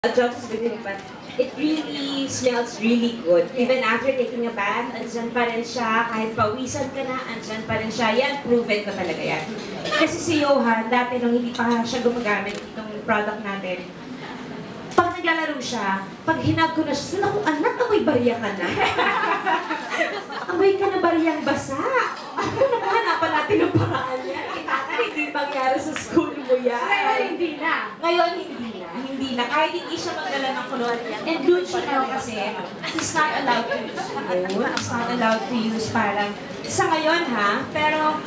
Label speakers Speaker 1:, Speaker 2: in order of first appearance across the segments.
Speaker 1: Johnson's Baby, but it really smells really good. Even after taking a bath, andyan pa rin siya. Kahit pawisan ka na, andyan pa rin siya. Yan, proven ko talaga yan. Kasi si Johan, dati nung hindi pa siya gumagamit itong product natin, pag naglalaro siya, pag hinag ko na siya, naku anak, amoy barya ka na. Amoy ka na baryang basa. Ako naman, hanapan natin ang paraan niya. Hindi mangyari sa school mo yan.
Speaker 2: Ngayon, hindi na.
Speaker 1: Ngayon, hindi na. Hindi na. Kahit hindi siya magdala ng kulot. And Gucci now kasi, he's not allowed to use phone. He's not allowed to use parang, sa ngayon ha, pero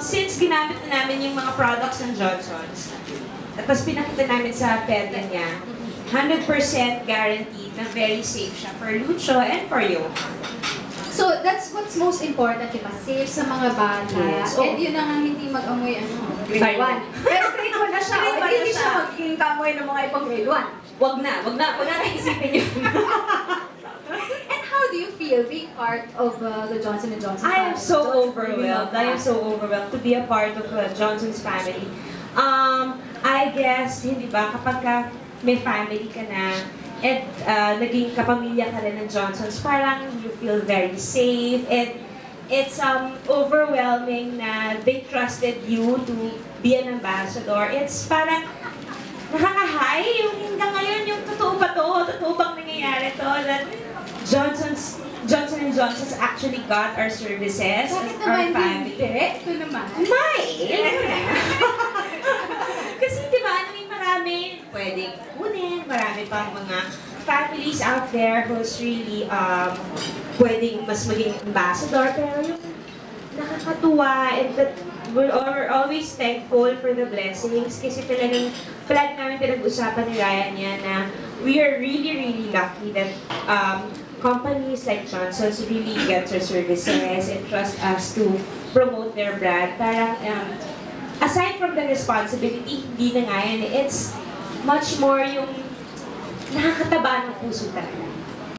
Speaker 1: since ginamit na namin yung mga products ng Johnson's, tapos pinakita namin sa pedya niya, 100% guaranteed na very safe siya for Lucho and for you.
Speaker 2: So, that's what's most important, diba? Safe sa mga bata.
Speaker 1: Yes.
Speaker 2: And yun na nga hindi mag-amoy, grade 1. Pero grade 1 na siya.
Speaker 1: Grade 1 na
Speaker 2: Hindi
Speaker 1: siya.
Speaker 2: siya magiging kamoy ng mga ibang grade 1.
Speaker 1: Wag na natin isipin yun.
Speaker 2: And how do you feel being part of the Johnson & Johnson family?
Speaker 1: I am so overwhelmed. I am so overwhelmed to be a part of Johnson's family. I guess, hindi ba, kapag may family ka na, at naging kapamilya ka rin ng Johnson's, parang you feel very safe, and it's overwhelming na they trusted you to be an ambassador. It's parang nakaka-high yung hanggang ngayon, yung totoo ba to? Totoo bang nangyayari to? That Johnson & Johnson's actually got our services,
Speaker 2: Bakit
Speaker 1: our
Speaker 2: naman
Speaker 1: family.
Speaker 2: hindi? Ito naman.
Speaker 1: May! Kasi di ba, marami pwedeng kunin, marami pang mga families out there who's really pwedeng mas maging ambassador, pero yung nakakatuwa, and that we're always thankful for the blessings kasi talagang palagi namin pinag-usapan ni Ryan yan na we are really, really lucky that companies like Johnson's really get our services and trust us to promote their brand. Parang aside from the responsibility, hindi na nga yan. It's much more yung nakakataba ng puso talaga.